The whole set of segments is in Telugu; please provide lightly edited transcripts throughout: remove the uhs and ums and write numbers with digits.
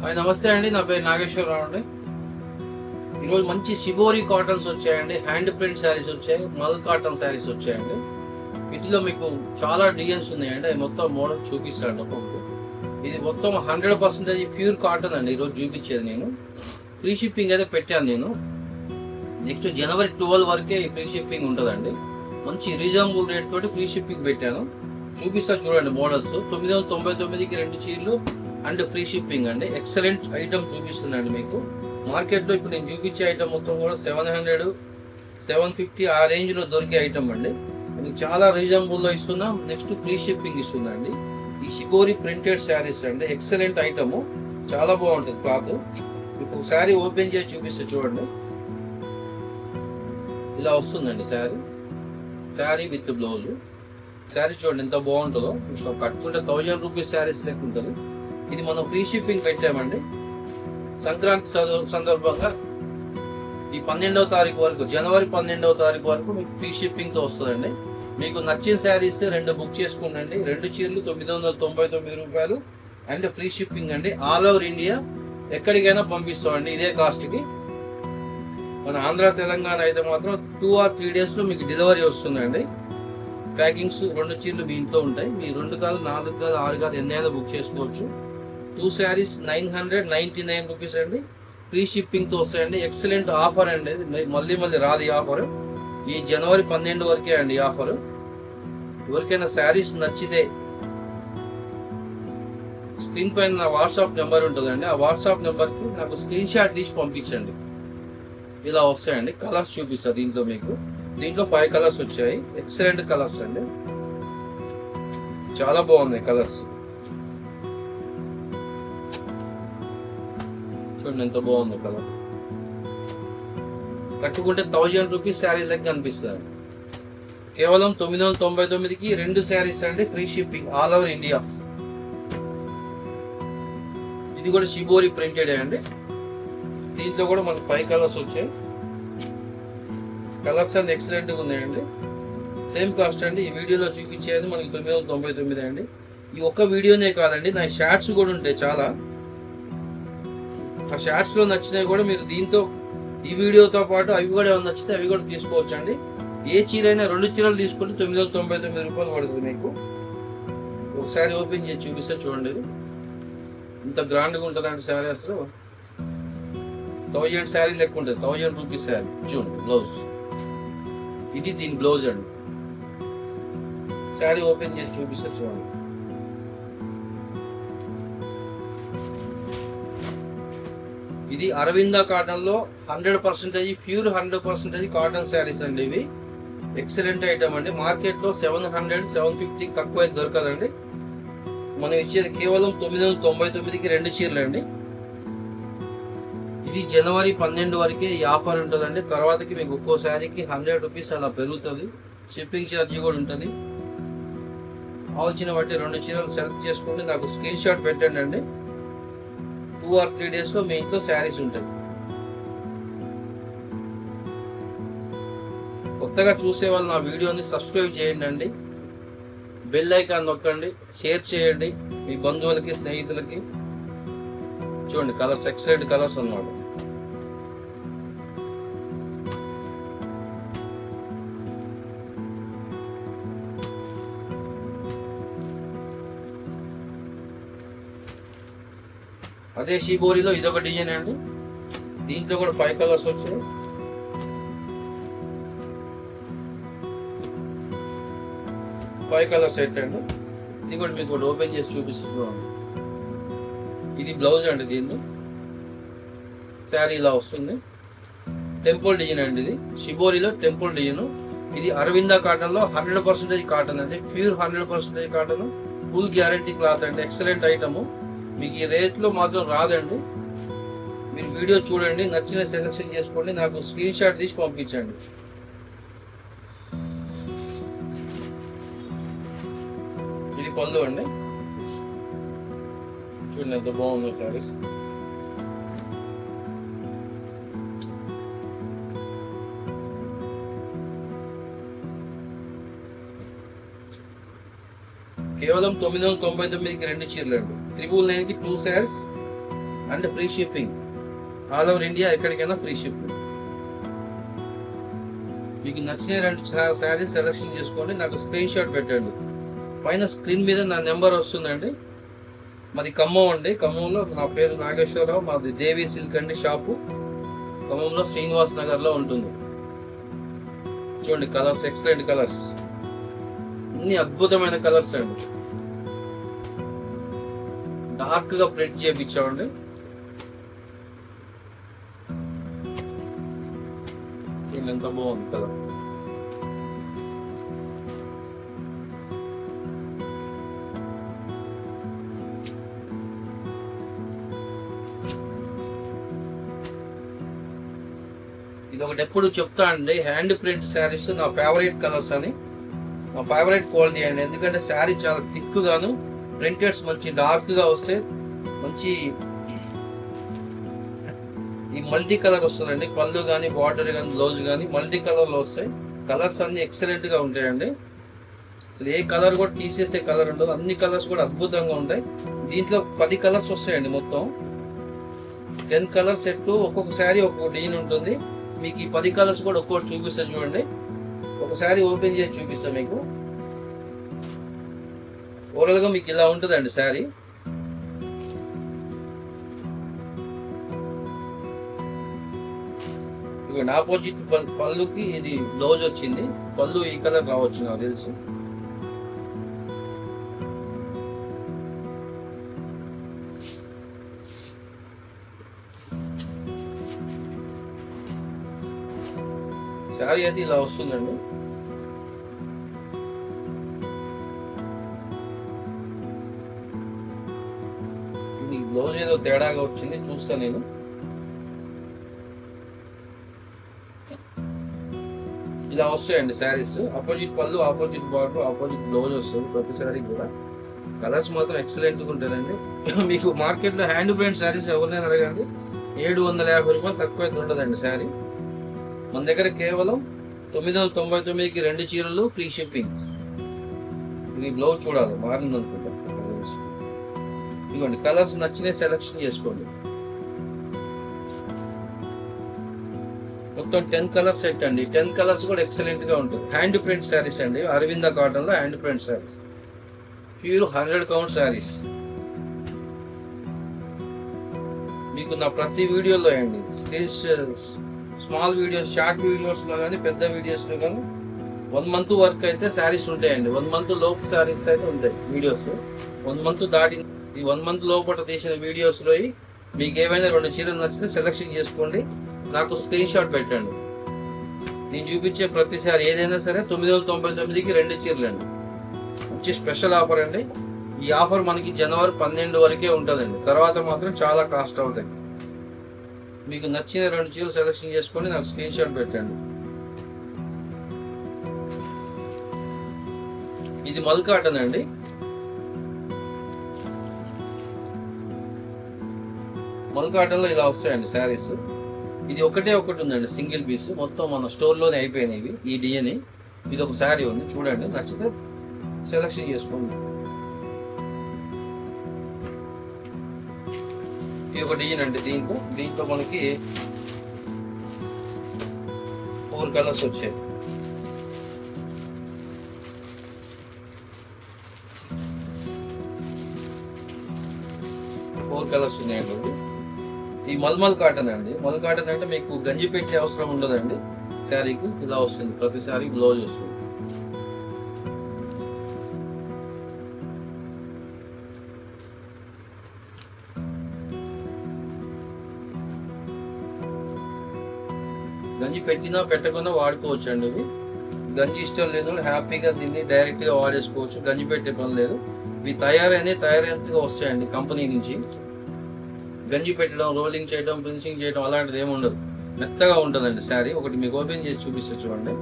హాయ్ నమస్తే అండి, నా పేరు నాగేశ్వరరావు అండి. ఈరోజు మంచి షిబోరి కాటన్స్ వచ్చాయండి, హ్యాండ్ ప్రింట్ శారీస్ వచ్చాయి, మల్ కాటన్ శారీస్ వచ్చాయండి. వీటిలో మీకు చాలా డిజైన్స్ ఉన్నాయండి, అవి మొత్తం మోడల్ చూపిస్తాను. ఇది మొత్తం 100% ప్యూర్ కాటన్ అండి. ఈరోజు చూపించేది నేను ఫ్రీ షిప్పింగ్ అయితే పెట్టాను. నేను నెక్స్ట్ జనవరి 12 వరకే ఈ ఫ్రీ షిప్పింగ్ ఉంటుందండి. మంచి రీజనబుల్ రేట్ తోటి ఫ్రీ షిప్పింగ్ పెట్టాను. చూపిస్తా చూడండి మోడల్స్. 999కి 2 చీరలు అండ్ ఫ్రీ షిప్పింగ్ అండి. ఎక్సలెంట్ ఐటమ్ చూపిస్తుందండి మీకు. మార్కెట్ లో ఇప్పుడు నేను చూపించే ఐటమ్ మొత్తం కూడా 700, 750 ఆ రేంజ్ లో దొరికే ఐటమ్ అండి. ఇది చాలా రీజనబుల్ లో ఇస్తున్నాం. నెక్స్ట్ ఫ్రీ షిప్పింగ్ ఇస్తుందండి. ఈ షిబోరి ప్రింటెడ్ శారీస్ అండి, ఎక్సలెంట్ ఐటమ్, చాలా బాగుంటుంది క్లాత్. ఇప్పుడు శారీ ఓపెన్ చేసి చూపిస్తే చూడండి, ఇలా వస్తుందండి శారీ విత్ బ్లౌజ్. శారీ చూడండి ఎంత బాగుంటుందో. కట్టుకుంటే 1000 రూపీస్ శారీస్ లెక్క ఉంటుంది. ఇది మనం ఫ్రీ షిప్పింగ్ పెట్టామండి. సంక్రాంతి సందర్భంగా ఈ 12వ తారీఖు వరకు, జనవరి 12వ తారీఖు వరకు మీకు ఫ్రీ షిప్పింగ్ తో వస్తుందండి. మీకు నచ్చిన శారీస్ 2 బుక్ చేసుకోండి. 2 చీరలు 999 రూపాయలు అండ్ ఫ్రీ షిప్పింగ్ అండి. ఆల్ ఓవర్ ఇండియా ఎక్కడికైనా పంపిస్తామండి ఇదే కాస్ట్ కి. మన ఆంధ్ర తెలంగాణ అయితే మాత్రం 2 or 3 days లో మీకు డెలివరీ వస్తుందండి. ప్యాకింగ్స్ 2 చీరలు మీ ఇంట్లో ఉంటాయి. మీ 2 కాదు, 4 కాదు, 6 కాదు, ఎన్నైనా బుక్ చేసుకోవచ్చు. 2 శారీస్ 999 రూపీస్ అండి. ఫ్రీ షిప్పింగ్ తో వస్తాయండి. ఎక్సలెంట్ ఆఫర్ అండి. మళ్ళీ రాదు ఈ ఆఫర్. ఈ జనవరి 12 వరకే అండి ఈ ఆఫర్. ఎవరికైనా శారీస్ నచ్చితే స్క్రీన్ పైన నా వాట్సాప్ నెంబర్ ఉంటుందండి. ఆ వాట్సాప్ నెంబర్ కి నాకు స్క్రీన్ షాట్ తీసి పంపించండి. ఇలా వస్తాయండి. కలర్స్ చూపిస్తా దీంట్లో మీకు. దీంట్లో 5 కలర్స్ వచ్చాయి. ఎక్సలెంట్ కలర్స్ అండి, చాలా బాగున్నాయి కలర్స్. చూడండి ఎంత బాగుంది కలర్. కట్టుకుంటే 1000 రూపీస్ శారీ లెక్క కనిపిస్తుంది. కేవలం 999కి 2 శారీస్ అండి, free shipping all over India. ఇది కూడా షిబోరి ప్రింటెడ్ అండి. దీంట్లో కూడా మనకు 5 కలర్స్ వచ్చాయి. కలర్స్ అన్ని ఎక్సలెంట్ గా ఉన్నాయండి. సేమ్ కాస్ట్ అండి. ఈ వీడియోలో చూపించేది మనకి 999 అండి. ఈ ఒక్క వీడియోనే కాదండి, నా షార్ట్స్ కూడా ఉంటాయి చాలా. ఆ షార్ట్స్ లో నచ్చినవి కూడా మీరు దీంతో, ఈ వీడియోతో పాటు అవి కూడా ఏమైనా నచ్చితే అవి కూడా తీసుకోవచ్చు అండి. ఏ చీర అయినా 2 చీరలు తీసుకుంటే 999 రూపాయలు పడుతుంది మీకు. ఒకసారి ఓపెన్ చేసి చూపిస్తే చూడండి, ఇంత గ్రాండ్ గా ఉంటుందండి శారీ. అసలు 1000 శారీ లెక్క ఉంటుంది. 1000 రూపీస్ శారీ. చూడండి బ్లౌజ్, ఇది దీని బ్లౌజ్ అండి. శారీ ఓపెన్ చేసి చూపిస్తే చూడండి. ఇది అరవింద కాటన్ లో 100% ప్యూర్ 100% కాటన్ శారీస్ అండి. ఇవి ఎక్సలెంట్ ఐటమ్ అండి. మార్కెట్ లో 700, 750 తక్కువ దొరకదండి. మనం ఇచ్చేది కేవలం 999కి 2 చీరలు అండి. ఇది జనవరి 12 వరకే ఈ ఆఫర్ ఉంటుందండి. తర్వాతకి మీకు ఒక్కో శారీకి 100 రూపీస్ అలా పెరుగుతుంది. షిప్పింగ్ ఛార్జీ కూడా ఉంటుంది. కావాల్సిన బట్టి 2 చీరలు సెలెక్ట్ చేసుకుంటే నాకు స్క్రీన్ షాట్ పెట్టండి అండి. 2 or 3 days లో మీ ఇంట్లో శారీస్ ఉంటాయి. కొత్తగా చూసే వాళ్ళు నా వీడియోని సబ్స్క్రైబ్ చేయండి అండి. బెల్ ఐకాన్ నొక్కండి, షేర్ చేయండి మీ బంధువులకి, స్నేహితులకి. చూడండి కలర్స్, ఎక్సలెంట్ కలర్స్ అన్నమాట. అదే షిబోరిలో ఇదొక డిజైన్ అండి. దీంట్లో కూడా 5 కలర్స్ వచ్చాయి. కలర్ సెట్ అండి. ఇది కూడా మీకు ఓపెన్ చేసి చూపిస్తున్నాను. ఇది బ్లౌజ్ అండి. దీన్ని శారీ ఇలా వస్తుంది. టెంపుల్ డిజైన్ అండి. ఇది షిబోరిలో టెంపుల్ డిజైన్. ఇది అరవింద కాటన్ లో 100% కాటన్ అండి. Pure 100% cotton, full guarantee cloth అండి. Excellent item. మీకు ఈ రేట్ లో మాత్రం రాదండి. మీరు వీడియో చూడండి, నచ్చిన సెలెక్షన్ చేసుకోండి, నాకు స్క్రీన్ షాట్ తీసి పంపించండి. ఇది పళ్ళు అండి. చూడండి ఎంత బాగుంది శారీస్. కేవలం 999కి 2 చీరలు అండి. 999కి 2 saris and free shipping. All over India ఎక్కడికైనా ఫ్రీ షిప్పింగ్. మీకు నచ్చిన 2 శారీస్ సెలెక్షన్ చేసుకోండి, నాకు స్క్రీన్ షాట్ పెట్టండి. పైన స్క్రీన్ మీద నా నెంబర్ వస్తుందండి. మాది ఖమ్మం అండి. ఖమ్మంలో నా పేరు నాగేశ్వరరావు. మాది దేవి సిల్క్ అండి షాపు. ఖమ్మంలో శ్రీనివాస్ నగర్ లో ఉంటుంది. చూడండి కలర్స్, ఎక్సలెంట్ కలర్స్, అన్ని అద్భుతమైన కలర్స్ అండి. డార్క్ గా ప్రింట్ చేయించామండి. ఎంత బాగుంది కలర్. ఇది ఒకటి ఎప్పుడు చెప్తా అండి, హ్యాండ్ ప్రింట్ శారీస్ నా ఫేవరెట్ కలర్స్ అని, నా ఫేవరెట్ క్వాలిటీ అండి. ఎందుకంటే శారీ చాలా థిక్ గాను, ప్రింటెడ్స్ మంచి డార్క్ గా వస్తే, మంచి ఈ మల్టీ కలర్ వస్తుందండి. పళ్ళు కానీ, బార్డర్ కానీ, బ్లౌజ్ కానీ మల్టీ కలర్ లో వస్తాయి. కలర్స్ అన్ని ఎక్సలెంట్ గా ఉంటాయండి. అసలు ఏ కలర్ కూడా తీసేసే కలర్ ఉండదు. అన్ని కలర్స్ కూడా అద్భుతంగా ఉంటాయి. దీంట్లో 10 కలర్స్ వస్తాయండి. మొత్తం 10 కలర్ సెట్. ఒక్కొక్క శారీ ఒక్కొక్క డిజైన్ ఉంటుంది. మీకు ఈ 10 కలర్స్ కూడా ఒక్కొక్కటి చూపిస్తాను చూడండి. ఒకసారి ఓపెన్ చేసి చూపిస్తాను మీకు. ఓవరాల్ గా మీకు ఇలా ఉంటుందండి శారీ. ఆపోజిట్ పళ్ళుకి ఇది బ్లౌజ్ వచ్చింది. పళ్ళు ఈ కలర్ రావచ్చు నాకు తెలుసు. శారీ అయితే ఇలా వస్తుందండి. ఇది బ్లౌజ్ ఏదో తేడాగా వచ్చింది, చూస్తాను నేను. ఇలా వస్తాయండి శారీస్. ఆపోజిట్ పళ్ళు, ఆపోజిట్ బార్డర్, ఆపోజిట్ బ్లౌజ్ వస్తుంది ప్రతి శారీ కూడా. కలర్స్ మాత్రం ఎక్సలెంట్ గా ఉంటుందండి. మీకు మార్కెట్ లో హ్యాండ్ ప్రింట్ శారీస్ ఎవరినైనా అడగండి, 750 రూపాయలు తక్కువ అయితే ఉండదండి శారీ. మన దగ్గర కేవలం 999కి 2 చీరలు ఫ్రీ షిప్పింగ్. ఇది బ్లౌజ్ చూడాలి, మారింది అనుకుంటా. ఇదిగోండి కలర్స్ నచ్చినే సెలెక్షన్ చేసుకోండి. మొత్తం 10 కలర్ సెట్ అండి. 10 కలర్స్ కూడా ఎక్సలెంట్ గా ఉంటుంది. హ్యాండ్ ప్రింట్ శారీస్ అండి. అరవింద కాటన్ లో hand print saris, pure 100 count saris. మీకు నా ప్రతి వీడియోలో అండి స్మాల్ వీడియోస్, షార్ట్ వీడియోస్ లో కానీ, పెద్ద వీడియోస్ లో కానీ 1 మంత్ వర్క్ అయితే శారీస్ ఉంటాయండి. 1 మంత్ లోపు శారీస్ అయితే ఉంటాయి వీడియోస్. 1 మంత్ దాటి ఈ 1 మంత్ లోపల తీసిన వీడియోస్ లో మీకు ఏమైనా 2 చీరలు నచ్చితే సెలెక్షన్ చేసుకోండి, నాకు స్క్రీన్ షాట్ పెట్టండి. నేను చూపించే ప్రతిసారి ఏదైనా సరే 999కి 2 చీరలు అండి. మంచి స్పెషల్ ఆఫర్ అండి. ఈ ఆఫర్ మనకి జనవరి 12 వరకే ఉంటుందండి. తర్వాత మాత్రం చాలా కాస్ట్ అవుతాయి. మీకు నచ్చిన 2 చీరలు సెలెక్షన్ చేసుకొని నాకు స్క్రీన్ షాట్ పెట్టండి. ఇది మల్ కాటన్ అండి. మల్ కాటన్ లో ఇలా వస్తాయండి శారీస్. ఇది ఒకటే ఒకటి ఉందండి, సింగిల్ పీస్. మొత్తం మన స్టోర్ లోనే అయిపోయినాయి ఈ డిజైన్. ఇది ఒక శారీ ఉంది, చూడండి, నచ్చితే సెలెక్షన్ చేసుకోండి. ఇది ఒక డిజైన్ అండి. దీంట్లో మనకి 4 కలర్స్ వచ్చాయి. ఉన్నాయండి. ఈ మల్మల్ కాటన్ అండి. మల్ కాటన్ అంటే మీకు గంజి పెట్టే అవసరం ఉండదండి. శారీకి ఇలా వస్తుంది, ప్రతి శారీ బ్లౌజ్ వస్తుంది. గంజి పెట్టినా పెట్టకుండా వాడుకోవచ్చు అండి. ఇవి గంజి ఇష్టం లేదు, హ్యాపీగా దీన్ని డైరెక్ట్ గా వాడేసుకోవచ్చు. గంజి పెట్టే పని లేదు. ఇవి తయారైనట్టుగా వస్తాయండి కంపెనీ నుంచి. గంజి పెట్టడం, రోలింగ్ చేయడం, ప్రిన్సింగ్ చేయడం అలాంటిది ఏమి ఉండదు. మెత్తగా ఉంటుందండి శారీ. ఒకటి మీకు ఓపెన్ చేసి చూపిస్తే చూడండి.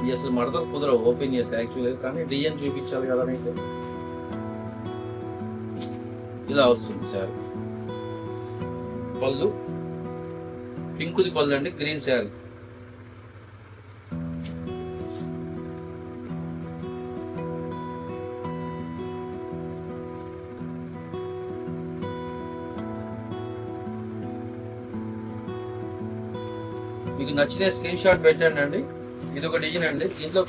ఇది అసలు మడతలు కుదరవు ఓపెన్ చేస్తే యాక్చువల్గా, కానీ డిజైన్ చూపించాలి కదా మీకు. ఇలా వస్తుంది శారీ. పళ్ళు పింకుది పళ్ళు అండి, గ్రీన్ శారీ. మీకు నచ్చిన స్క్రీన్ షాట్ పెట్టండి అండి. ఇది ఒక డిజైన్ అండి. దీంట్లో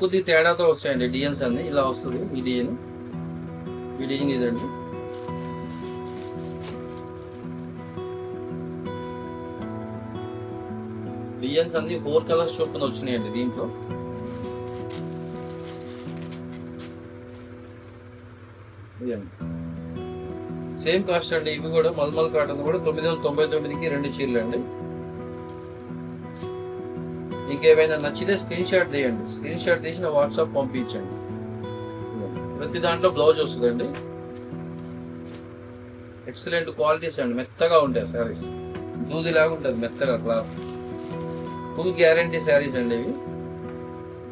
కొద్ది తేడాతో వస్తాయండి డిజైన్స్ అన్ని. ఇలా వస్తుంది ఈ డిజైన్ ఇదండి. డిజైన్స్ అన్ని 4 కలర్స్ చొప్పున వచ్చినాయండి దీంట్లో. సేమ్ కాస్ట్ అండి. ఇవి కూడా మల్మల్ కాటన్ కూడా 999కి 2 చీరలు అండి. ఇంకేమైనా నచ్చితే స్క్రీన్ షాట్ తీయండి. స్క్రీన్ షాట్ తీసి నా వాట్సాప్ పంపించండి. ప్రతి దాంట్లో బ్లౌజ్ వస్తుందండి. ఎక్సలెంట్ క్వాలిటీస్ అండి. మెత్తగా ఉంటాయి శారీస్. దూదిలాగా ఉంటుంది మెత్తగా క్లాత్. ఫుల్ గ్యారంటీ శారీస్ అండి ఇవి.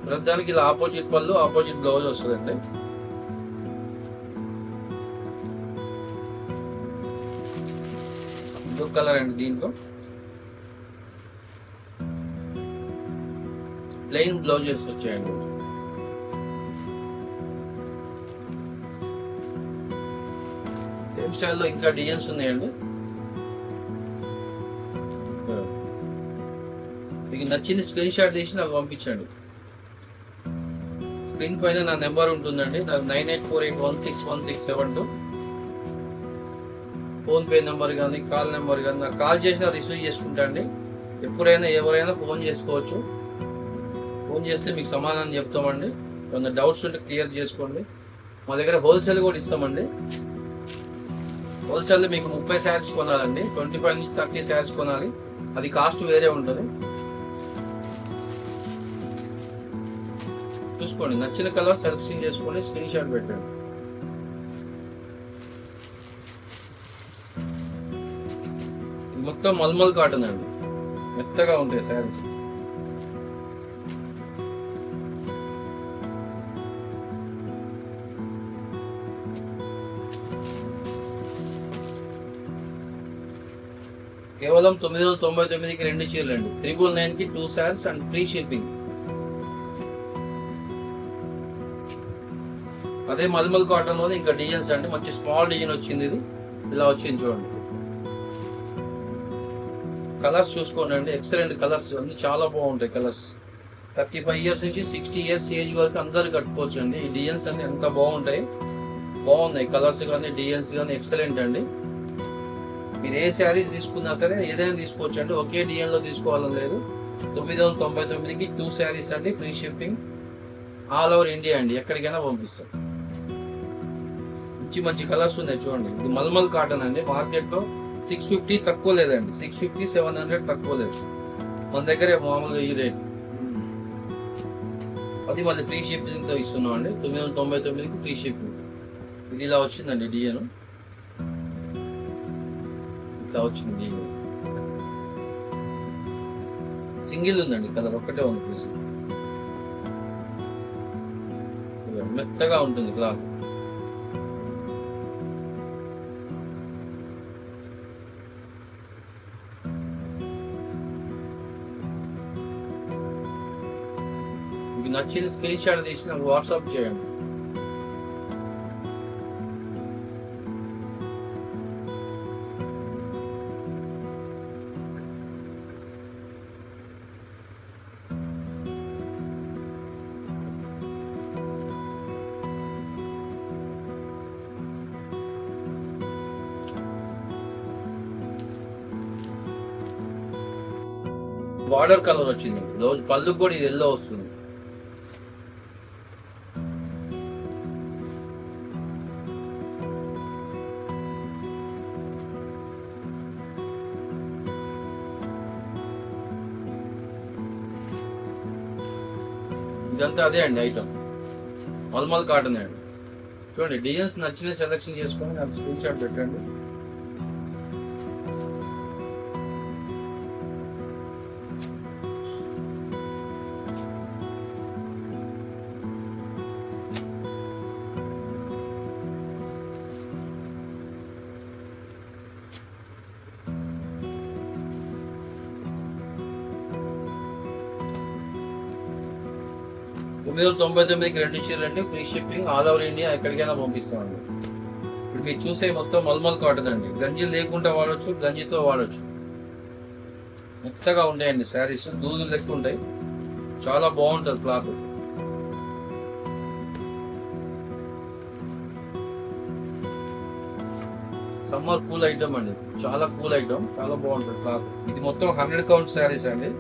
ప్రతిదానికి ఇలా ఆపోజిట్ పళ్ళు ఆపోజిట్ బ్లౌజ్ వస్తుందండి. బ్లూ కలర్ అండి. దీంట్లో ప్లెయిన్ బ్లౌజెస్ వచ్చాయండి. సేమ్ స్టైల్లో ఇంకా డిజైన్స్ ఉన్నాయండి. మీకు నచ్చింది స్క్రీన్ షాట్ తీసి నాకు పంపించండి. స్క్రీన్ పైన నా నెంబర్ ఉంటుందండి. 9848161672. ఫోన్ పే నెంబర్ కానీ కాల్ నెంబర్ కానీ నాకు కాల్ చేసినా రిసీవ్ చేసుకుంటా అండి. ఎప్పుడైనా ఎవరైనా ఫోన్ చేసుకోవచ్చు. ఫోన్ చేస్తే మీకు సమాధానం చెప్తామండి. ఏమైనా డౌట్స్ ఉంటే క్లియర్ చేసుకోండి. మా దగ్గర హోల్సేల్ కూడా ఇస్తామండి. హోల్సేల్ మీకు 30 శారీస్ కొనాలండి. 25 నుంచి 30 శారీస్ కొనాలి. అది కాస్ట్ వేరే ఉంటుంది. చూసుకోండి. నచ్చిన కలర్ సెలెక్షన్ చేసుకోండి. స్క్రీన్ షాట్ పెట్టండి. మొత్తం మల్మల్ కాటన్ అండి. మెత్తగా ఉంటాయి శారీస్. కేవలం 999కి 2 చీరలు అండి. 999కి 2 శారీస్ అండ్ ఫ్రీ షిప్పింగ్. అదే మల్మల్ కాటన్ లోనే ఇంకా డిజైన్స్ అండి. మంచి స్మాల్ డిజైన్ వచ్చింది. ఇది ఇలా వచ్చింది చూడండి. కలర్స్ చూసుకోండి అండి. ఎక్సలెంట్ కలర్స్ అన్ని చాలా బాగుంటాయి కలర్స్. 35 ఇయర్స్ నుంచి 60 ఇయర్స్ ఏజ్ వరకు అందరు కట్టుకోవచ్చు అండి. ఈ డిజైన్స్ అన్ని ఎంత బాగున్నాయి కలర్స్ కానీ డిజైన్స్ కానీ ఎక్సలెంట్ అండి. మీరు ఏ శారీస్ తీసుకున్నా సరే ఏదైనా తీసుకోవచ్చు అండి. ఒకే డిజైన్ లో తీసుకోవాలని లేదు. 999కి 2 శారీస్ అండి. Free shipping. All over India అండి. ఎక్కడికైనా పంపిస్తాం. మంచి కలర్స్ ఉన్నాయి చూడండి. ఇది మల్మల్ కాటన్ అండి. మార్కెట్ లో 650 తక్కువ లేదండి. 650 700 తక్కువ లేదు. మన దగ్గర మామూలుగా ఈ రేట్. అది మళ్ళీ ఫ్రీ షిప్పింగ్ తో ఇస్తున్నాం అండి. 999కి ఫ్రీ షిప్పింగ్. ఇది ఇలా వచ్చిందండి డిజైన్. ఇట్లా వచ్చింది డిజైన్. సింగిల్ ఉందండి కలర్. ఒక్కటే ఉంది పీస్. మెత్తగా ఉంటుంది క్లాత్. మీకు నచ్చిన స్క్రీన్ షాట్ తీసి నాకు వాట్సాప్ చేయండి. బార్డర్ కలర్ వచ్చింది. బ్లౌజ్ పళ్ళు కూడా ఇది ఎల్లో వస్తుంది. ఇదంతా అదే అండి ఐటమ్. మల్మల్ కాటన్ అండి. చూడండి డిజైన్స్ నచ్చిన సెలెక్షన్ చేసుకొని నాకు స్క్రీన్ షాట్ పెట్టండి. మీరు 99కి 2 చీరలు అండి. Free shipping. All over India ఎక్కడికైనా పంపిస్తామండి. ఇప్పుడు మీరు చూసే మొత్తం మల్మల్ కాటన్ అండి. గంజి లేకుండా వాడచ్చు, గంజితో వాడచ్చు. మెత్తగా ఉంటాయండి శారీస్, దూదులు లెక్క ఉంటాయి, చాలా బాగుంటుంది క్లాత్. సమ్మర్ కూల్ ఐటమ్ అండి, చాలా కూల్ ఐటమ్, చాలా బాగుంటుంది క్లాత్. ఇది మొత్తం 100 కౌంట్ శారీస్ అండి.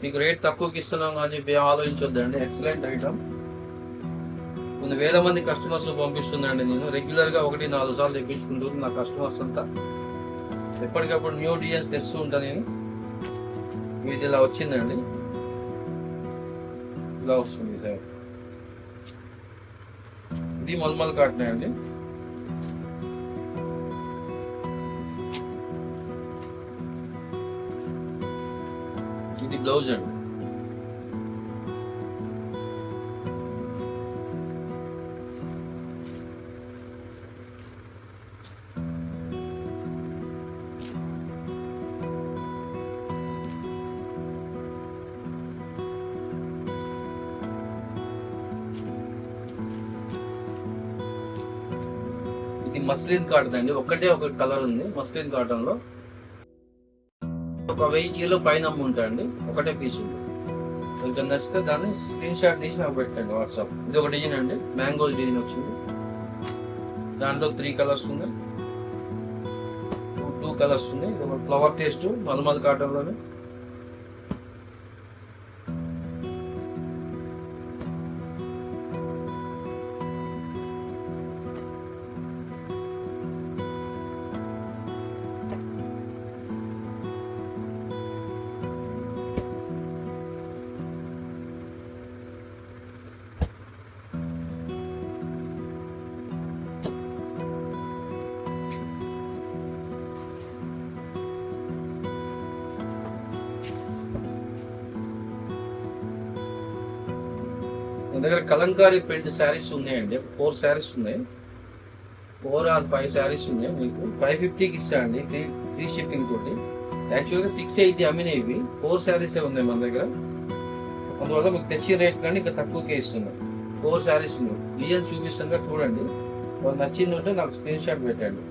మీకు రేట్ తక్కువకి ఇస్తున్నాం కానీ ఆలోచించొద్దండి, ఎక్సలెంట్ ఐటమ్. కొన్ని వేల మంది కస్టమర్స్ పంపిస్తుందండి. నేను రెగ్యులర్ గా 1-4 సార్లు తెప్పించుకుంటుంది నా కస్టమర్స్ అంతా. ఎప్పటికప్పుడు న్యూ డిజైన్స్ తెస్తూ ఉంటాను నేను. ఇది ఇలా వచ్చిందండి, ఇలా వస్తుంది సార్. ఇది మల్మల్ కాటన్ అండి. ఇది బ్లౌజ్ అండి. ఇది మస్లిన్ కాటన్ అండి, ఒకటే ఒక కలర్ ఉంది మస్లిన్ కాటన్ లో. ఒక 1000 చీరలు పైన అమ్ముంటాయండి, ఒకటే పీస్ ఉంది. మీకు నచ్చితే దాన్ని స్క్రీన్ షాట్ తీసి నాకు పెట్టండి వాట్సాప్. ఇది ఒక డిజైన్ అండి, మ్యాంగో డిజైన్ వచ్చింది. దాంట్లో 3 కలర్స్ ఉన్నాయి, 2 కలర్స్ ఉన్నాయి. ఇది ఒక ఫ్లవర్ టేస్ట్ మల్మల్ కాటన్ లోనే. మన దగ్గర కలంకారీ ప్రింట్ శారీస్ ఉన్నాయండి, 4 శారీస్ ఉన్నాయి, 4 or 5 శారీస్ ఉన్నాయి. మీకు 550కి ఇస్తానండి ఫ్రీ షిప్పింగ్ తోటి. యాక్చువల్గా 680 అమ్మినవి, 4 శారీసే ఉన్నాయి మన దగ్గర. అందువల్ల మీకు తెచ్చిన రేట్ కానీ ఇంకా తక్కువకే ఇస్తున్నాం. 4 శారీస్ ఉన్నాయి, డిజైన్ చూపిస్తాను చూడండి. నచ్చింది ఉంటే నాకు స్క్రీన్ షాట్ పెట్టండి.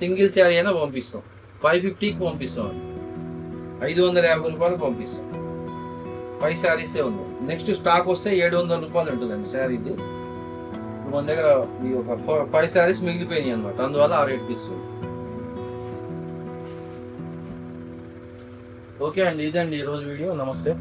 సింగిల్ శారీ అయినా పంపిస్తాం, 550కి పంపిస్తాం అండి, 550 రూపాయలు పంపిస్తాం. 5 శారీసే ఉంది. నెక్స్ట్ స్టాక్ వస్తే 700 రూపాయలు ఉంటుందండి శారీది. మన దగ్గర ఈ ఒక 5 శారీస్ మిగిలిపోయినాయి అనమాట, అందువల్ల ఆ రేట్ ఇస్తుంది. ఓకే అండి, ఇదండి ఈరోజు వీడియో. నమస్తే.